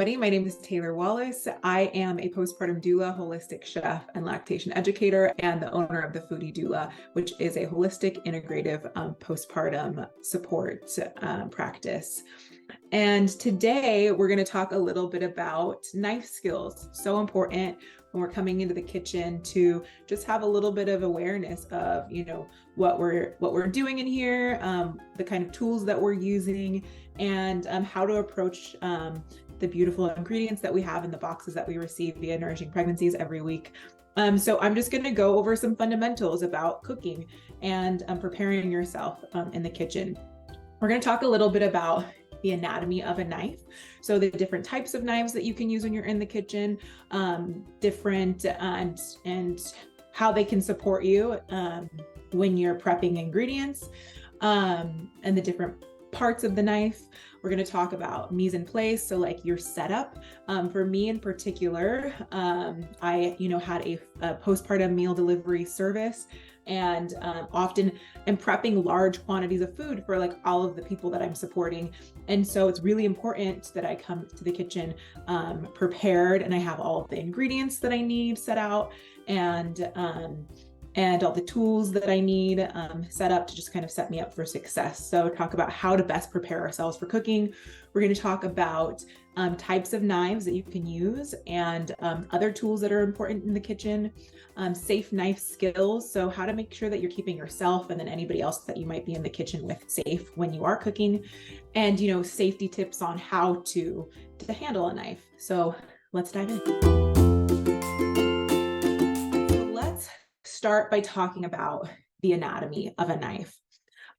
everybody. My name is Teyler Wallace. I am a postpartum doula, holistic chef, and lactation educator, and the owner of the Foodie Doula, which is a holistic, integrative postpartum support practice. And today we're going to talk a little bit about knife skills. So important when we're coming into the kitchen to just have a little bit of awareness of, what we're doing in here, the kind of tools that we're using, and how to approach the beautiful ingredients that we have in the boxes that we receive via Nourishing Pregnancies every week. So I'm just going to go over some fundamentals about cooking and preparing yourself in the kitchen. We're going to talk a little bit about the anatomy of a knife. So the different types of knives that you can use when you're in the kitchen, different and how they can support you when you're prepping ingredients, and the different parts of the knife. We're going to talk about mise en place, so like your setup. For me in particular, I had a postpartum meal delivery service, and often am prepping large quantities of food for like all of the people that I'm supporting. And so it's really important that I come to the kitchen prepared, and I have all of the ingredients that I need set out, and all the tools that I need set up to just kind of set me up for success. So talk about how to best prepare ourselves for cooking. We're going to talk about types of knives that you can use, and other tools that are important in the kitchen, safe knife skills. So how to make sure that you're keeping yourself and then anybody else that you might be in the kitchen with safe when you are cooking, and safety tips on how to handle a knife. So let's dive in. Start by talking about the anatomy of a knife.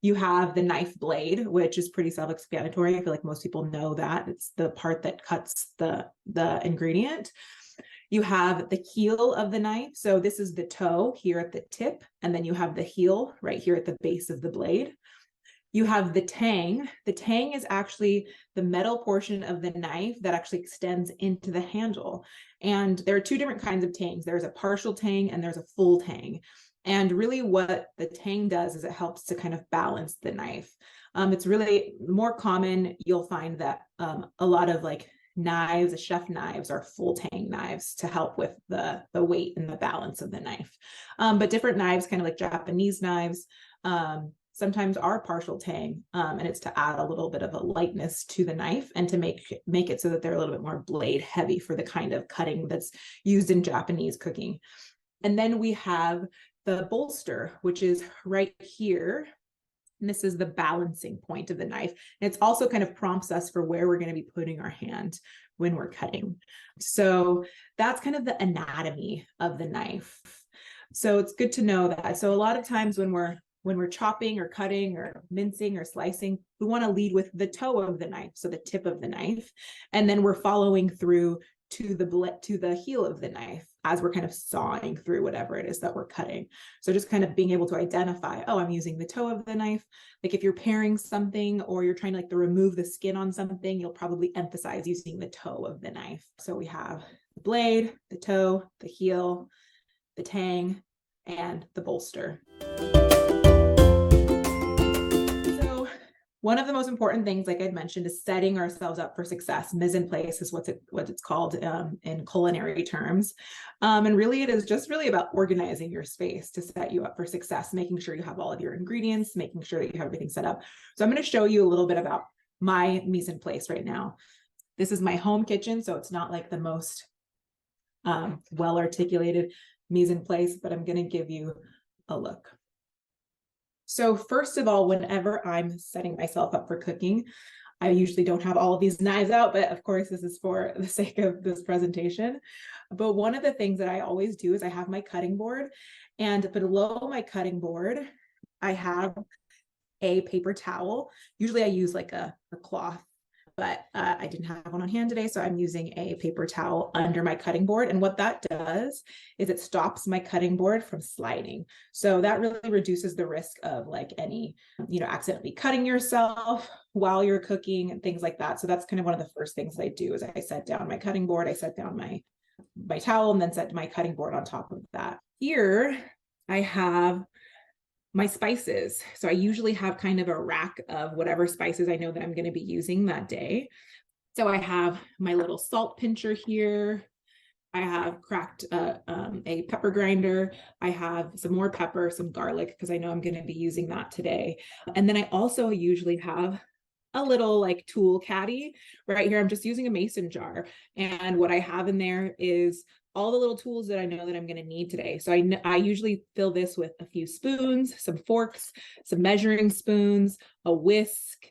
You have the knife blade, which is pretty self-explanatory. I feel like most people know that. It's the part that cuts the ingredient. You have the heel of the knife. So this is the toe here at the tip, and then you have the heel right here at the base of the blade. You have the tang. The tang is actually the metal portion of the knife that actually extends into the handle. And there are two different kinds of tangs. There's a partial tang and there's a full tang. And really what the tang does is it helps to kind of balance the knife. It's really more common. You'll find that a lot of like knives, chef knives, are full tang knives to help with the weight and the balance of the knife. But different knives, kind of like Japanese knives, sometimes are partial tang, and it's to add a little bit of a lightness to the knife and to make it so that they're a little bit more blade heavy for the kind of cutting that's used in Japanese cooking. And then we have the bolster, which is right here. And this is the balancing point of the knife. And it's also kind of prompts us for where we're going to be putting our hand when we're cutting. So that's kind of the anatomy of the knife. So it's good to know that. So a lot of times when we're chopping or cutting or mincing or slicing, we want to lead with the toe of the knife, so the tip of the knife, and then we're following through to the heel of the knife as we're kind of sawing through whatever it is that we're cutting. So just kind of being able to identify, oh, I'm using the toe of the knife. Like if you're paring something or you're trying to remove the skin on something, you'll probably emphasize using the toe of the knife. So we have the blade, the toe, the heel, the tang, and the bolster. One of the most important things, like I'd mentioned, is setting ourselves up for success. Mise en place is what it's called in culinary terms. And really, it is just really about organizing your space to set you up for success, making sure you have all of your ingredients, making sure that you have everything set up. So I'm going to show you a little bit about my mise en place right now. This is my home kitchen, so it's not like the most well-articulated mise en place, but I'm going to give you a look. So first of all, whenever I'm setting myself up for cooking, I usually don't have all of these knives out, but of course this is for the sake of this presentation. But one of the things that I always do is I have my cutting board, and below my cutting board, I have a paper towel. Usually I use like a cloth, but I didn't have one on hand today, so I'm using a paper towel under my cutting board. And what that does is it stops my cutting board from sliding. So that really reduces the risk of like any, accidentally cutting yourself while you're cooking and things like that. So that's kind of one of the first things that I do is I set down my cutting board, I set down my towel, and then set my cutting board on top of that. Here I have my spices. So I usually have kind of a rack of whatever spices I know that I'm going to be using that day So I have my little salt pincher here. I have cracked a pepper grinder. I have some more pepper, some garlic, because I know I'm going to be using that today. And then I also usually have a little like tool caddy right here. I'm just using a mason jar. And what I have in there is all the little tools that I know that I'm going to need today. So I usually fill this with a few spoons, some forks, some measuring spoons, a whisk.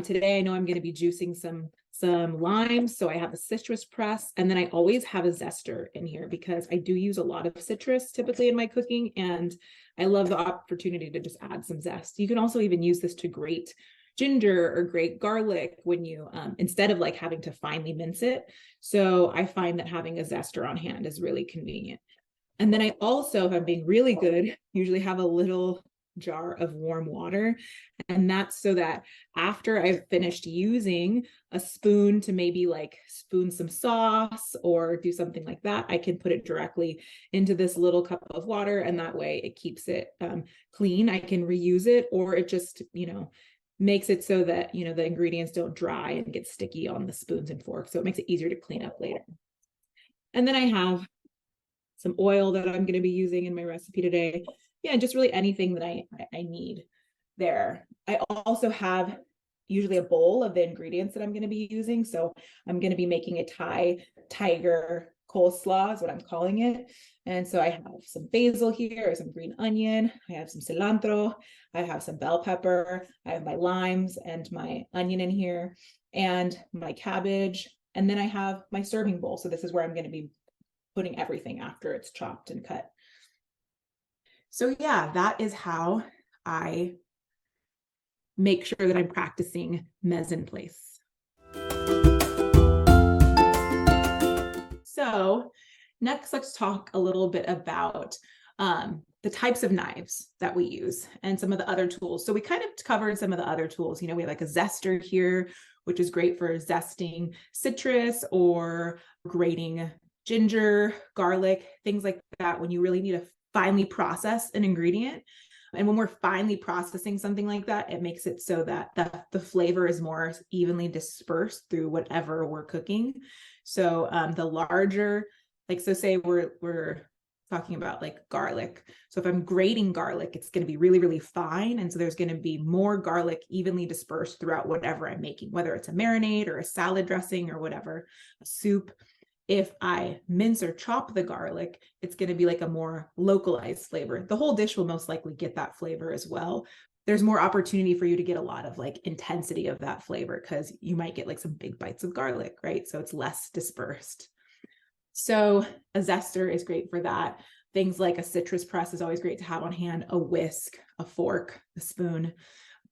Today I know I'm going to be juicing some limes. So I have a citrus press, and then I always have a zester in here because I do use a lot of citrus typically in my cooking, and I love the opportunity to just add some zest. You can also even use this to grate ginger or grate garlic when you, instead of like having to finely mince it. So I find that having a zester on hand is really convenient. And then I also, if I'm being really good, usually have a little jar of warm water. And that's so that after I've finished using a spoon to maybe like spoon some sauce or do something like that, I can put it directly into this little cup of water. And that way it keeps it clean. I can reuse it, or it just, makes it so that, the ingredients don't dry and get sticky on the spoons and forks. So it makes it easier to clean up later. And then I have some oil that I'm going to be using in my recipe today. Yeah, just really anything that I need there. I also have usually a bowl of the ingredients that I'm going to be using. So I'm going to be making a tiger coleslaw is what I'm calling it. And so I have some basil here, some green onion, I have some cilantro, I have some bell pepper, I have my limes and my onion in here, and my cabbage. And then I have my serving bowl. So this is where I'm going to be putting everything after it's chopped and cut. So yeah, that is how I make sure that I'm practicing Mise in place. So next, let's talk a little bit about the types of knives that we use and some of the other tools. So we kind of covered some of the other tools. We have like a zester here, which is great for zesting citrus or grating ginger, garlic, things like that when you really need to finely process an ingredient. And when we're finely processing something like that, it makes it so that the flavor is more evenly dispersed through whatever we're cooking. So the larger, like, so say we're talking about like garlic. So if I'm grating garlic, it's going to be really, really fine. And so there's going to be more garlic evenly dispersed throughout whatever I'm making, whether it's a marinade or a salad dressing or whatever, a soup. If I mince or chop the garlic, it's going to be like a more localized flavor. The whole dish will most likely get that flavor as well. There's more opportunity for you to get a lot of like intensity of that flavor because you might get like some big bites of garlic, right? So it's less dispersed. So a zester is great for that. Things like a citrus press is always great to have on hand, a whisk, a fork, a spoon.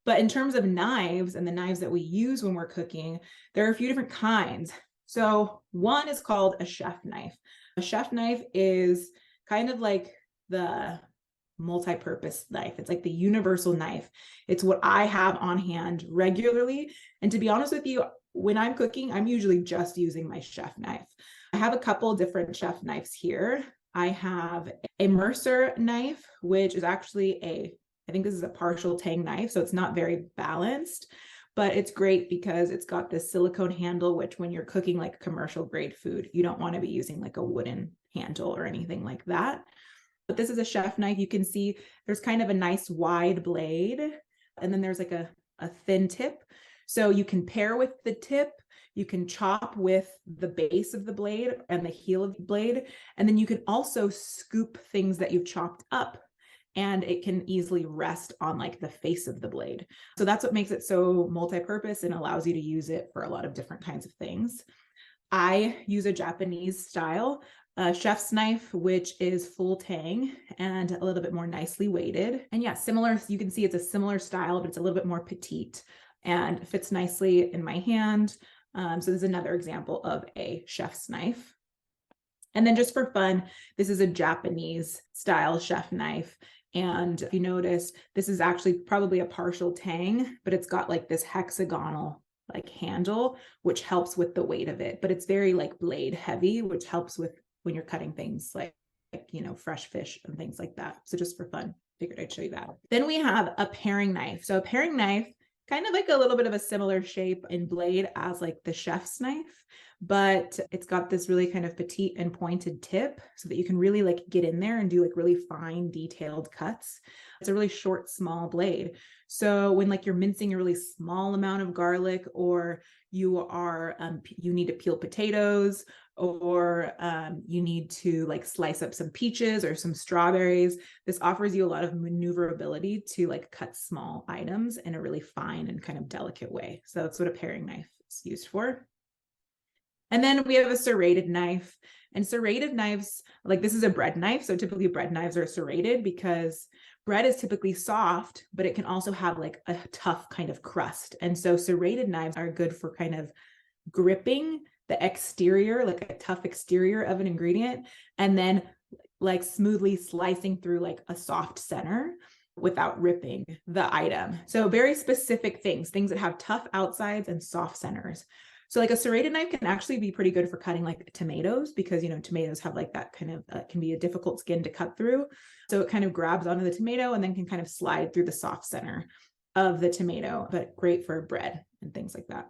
But in terms of knives and the knives that we use when we're cooking, there are a few different kinds. So one is called a chef knife. A chef knife is kind of like the multi-purpose knife. It's like the universal knife. It's what I have on hand regularly. And to be honest with you, when I'm cooking, I'm usually just using my chef knife. I have a couple different chef knives here. I have a Mercer knife, which is actually I think this is a partial tang knife, so it's not very balanced. But it's great because it's got this silicone handle, which when you're cooking like commercial grade food, you don't want to be using like a wooden handle or anything like that. But this is a chef knife. You can see there's kind of a nice wide blade, and then there's like a thin tip. So you can pair with the tip, you can chop with the base of the blade and the heel of the blade, and then you can also scoop things that you've chopped up, and it can easily rest on like the face of the blade. So that's what makes it so multi-purpose and allows you to use it for a lot of different kinds of things. I use a Japanese style chef's knife, which is full tang and a little bit more nicely weighted. And yeah, similar, you can see it's a similar style, but it's a little bit more petite and fits nicely in my hand. So this is another example of a chef's knife. And then just for fun, this is a Japanese style chef knife. And if you notice, this is actually probably a partial tang, but it's got like this hexagonal like handle, which helps with the weight of it. But it's very like blade heavy, which helps with when you're cutting things like fresh fish and things like that. So just for fun, figured I'd show you that. Then we have a paring knife. So a paring knife kind of like a little bit of a similar shape and blade as like the chef's knife, but it's got this really kind of petite and pointed tip so that you can really like get in there and do like really fine detailed cuts. It's a really short, small blade. So when like you're mincing a really small amount of garlic, or you are, you need to peel potatoes, or you need to like slice up some peaches or some strawberries, this offers you a lot of maneuverability to like cut small items in a really fine and kind of delicate way. So that's what a paring knife is used for. And then we have a serrated knife, and serrated knives, like this is a bread knife. So typically bread knives are serrated because bread is typically soft, but it can also have like a tough kind of crust. And so serrated knives are good for kind of gripping the exterior, like a tough exterior of an ingredient, and then like smoothly slicing through like a soft center without ripping the item. So very specific things that have tough outsides and soft centers. So like a serrated knife can actually be pretty good for cutting like tomatoes, because, you know, tomatoes have like that kind of, can be a difficult skin to cut through. So it kind of grabs onto the tomato and then can kind of slide through the soft center of the tomato, but great for bread and things like that.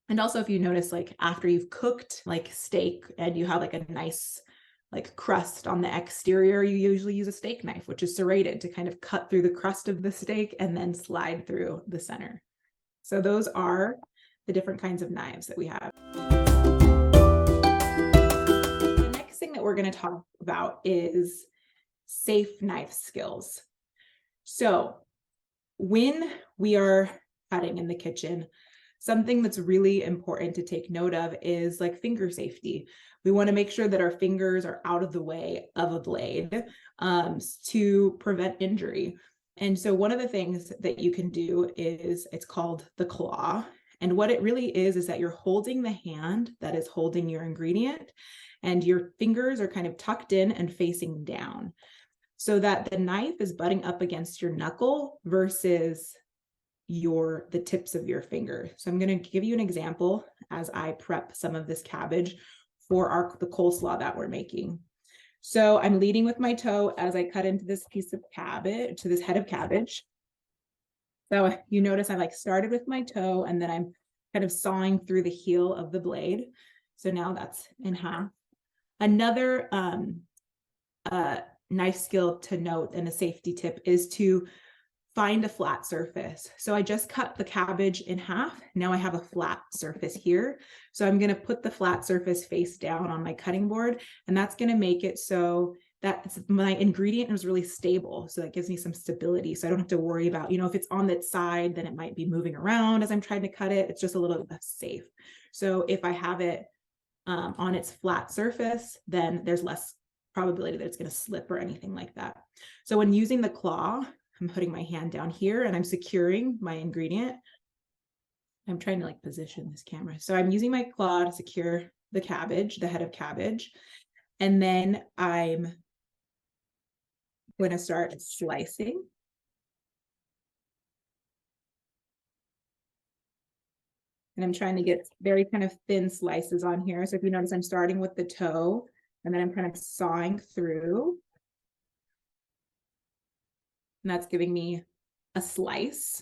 And also, if you notice, like after you've cooked like steak and you have like a nice like crust on the exterior, you usually use a steak knife, which is serrated, to kind of cut through the crust of the steak and then slide through the center. So those are the different kinds of knives that we have. The next thing that we're going to talk about is safe knife skills. So when we are cutting in the kitchen, something that's really important to take note of is like finger safety. We want to make sure that our fingers are out of the way of a blade to prevent injury. And so one of the things that you can do is, it's called the claw. And what it really is that you're holding the hand that is holding your ingredient, and your fingers are kind of tucked in and facing down, so that the knife is butting up against your knuckle versus the tips of your finger. So I'm going to give you an example as I prep some of this cabbage for the coleslaw that we're making. So I'm leading with my toe as I cut into this piece of cabbage, to this head of cabbage. So you notice I like started with my toe and then I'm kind of sawing through the heel of the blade. So now that's in half. Another knife skill to note and a safety tip is to find a flat surface. So I just cut the cabbage in half. Now I have a flat surface here. So I'm going to put the flat surface face down on my cutting board, and that's going to make it so that my ingredient is really stable. So that gives me some stability. So I don't have to worry about, you know, if it's on that side, then it might be moving around as I'm trying to cut it. It's just a little less safe. So if I have it on its flat surface, then there's less probability that it's going to slip or anything like that. So when using the claw, I'm putting my hand down here and I'm securing my ingredient. I'm trying to like position this camera. So I'm using my claw to secure the cabbage, the head of cabbage. And then I'm going to start slicing. And I'm trying to get very kind of thin slices on here. So if you notice, I'm starting with the toe and then I'm kind of sawing through. And that's giving me a slice.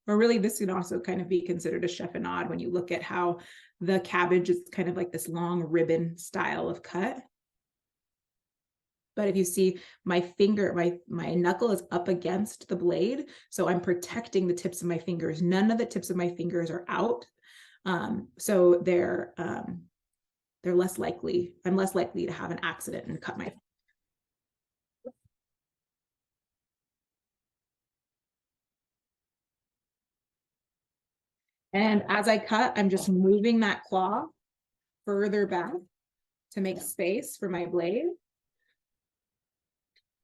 Or really, this can also kind of be considered a chiffonade when you look at how the cabbage is kind of like this long ribbon style of cut. But if you see my finger, my knuckle is up against the blade. So I'm protecting the tips of my fingers. None of the tips of my fingers are out. So they're less likely, I'm less likely to have an accident and cut my. And as I cut, I'm just moving that claw further back to make space for my blade.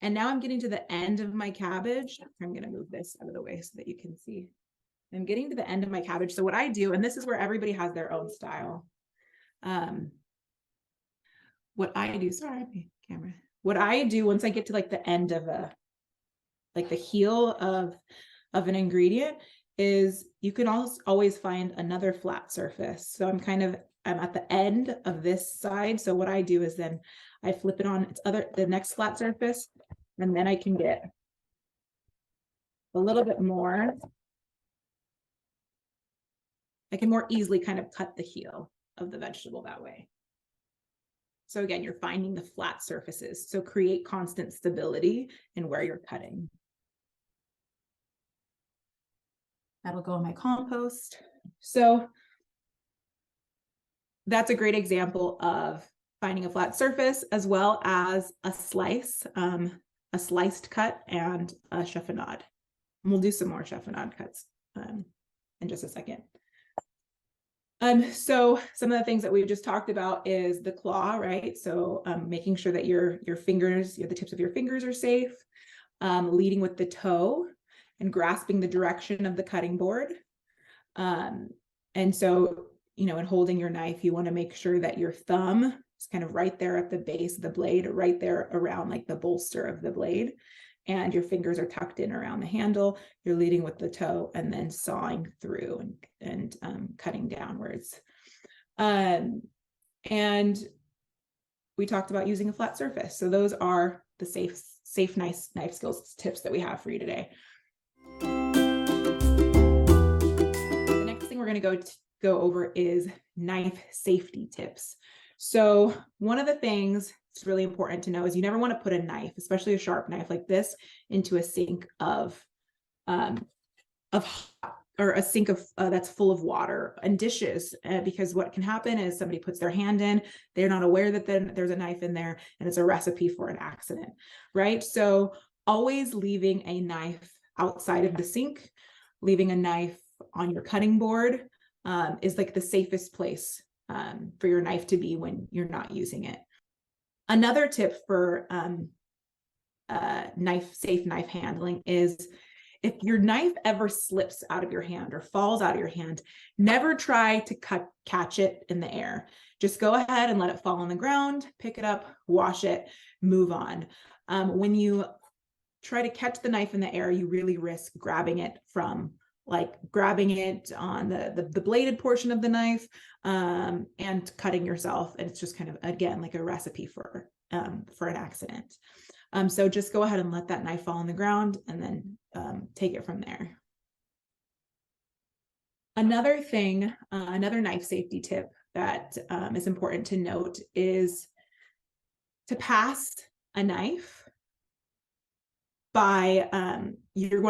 And now I'm getting to the end of my cabbage. I'm going to move this out of the way so that you can see. I'm getting to the end of my cabbage. So what I do, and this is where everybody has their own style. What I do, sorry, camera. What I do once I get to like the end of like the heel of an ingredient, is you can always find another flat surface. So I'm at the end of this side. So what I do is then I flip it on the next flat surface, and then I can get a little bit more I can more easily kind of cut the heel of the vegetable that way. So again, you're finding the flat surfaces. So create constant stability in where you're cutting. That'll go in my compost. So that's a great example of finding a flat surface, as well as a slice, a sliced cut, and a chiffonade. And we'll do some more chiffonade cuts in just a second. So some of the things that we've just talked about is the claw, right? So making sure that your fingers, the tips of your fingers are safe, leading with the toe and grasping the direction of the cutting board. And so, in holding your knife, you want to make sure that your thumb is kind of right there at the base of the blade, right there around like the bolster of the blade. And your fingers are tucked in around the handle. You're leading with the toe and then sawing through and cutting downwards. And we talked about using a flat surface. So those are the safe, nice knife skills tips that we have for you today. The next thing we're going to go over is knife safety tips. So one of the things it's really important to know is you never want to put a knife, especially a sharp knife like this, into a sink that's full of water and dishes, because what can happen is somebody puts their hand in, they're not aware that then there's a knife in there, and it's a recipe for an accident, right? So always leaving a knife outside of the sink, leaving a knife on your cutting board is like the safest place for your knife to be when you're not using it. Another tip for safe knife handling is if your knife ever slips out of your hand or falls out of your hand, never try to catch it in the air. Just go ahead and let it fall on the ground, pick it up, wash it, move on. When you try to catch the knife in the air, you really risk grabbing it on the bladed portion of the knife and cutting yourself. And it's just kind of, again, like a recipe for an accident. So just go ahead and let that knife fall on the ground and then take it from there. Another thing, another knife safety tip that is important to note is to pass a knife by when you're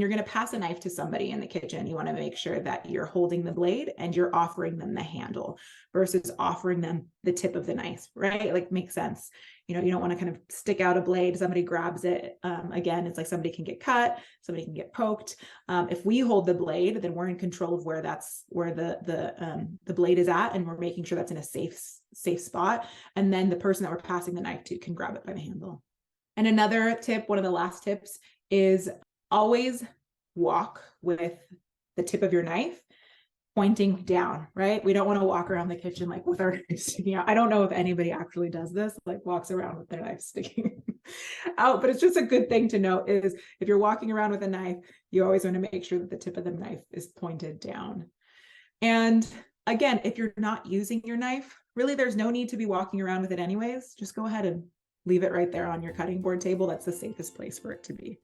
going to pass a knife to somebody in the kitchen, you want to make sure that you're holding the blade and you're offering them the handle versus offering them the tip of the knife, right? Like, makes sense. You don't want to kind of stick out a blade, somebody grabs it. Again, it's like somebody can get cut, somebody can get poked. If we hold the blade, then we're in control of where the blade is at, and we're making sure that's in a safe spot. And then the person that we're passing the knife to can grab it by the handle. And another tip, one of the last tips, is always walk with the tip of your knife pointing down, right? We don't want to walk around the kitchen like with our knife sticking out. I don't know if anybody actually does this, like walks around with their knife sticking out, but it's just a good thing to know is if you're walking around with a knife, you always want to make sure that the tip of the knife is pointed down. And again, if you're not using your knife, really there's no need to be walking around with it anyways. Just go ahead and leave it right there on your cutting board table. That's the safest place for it to be.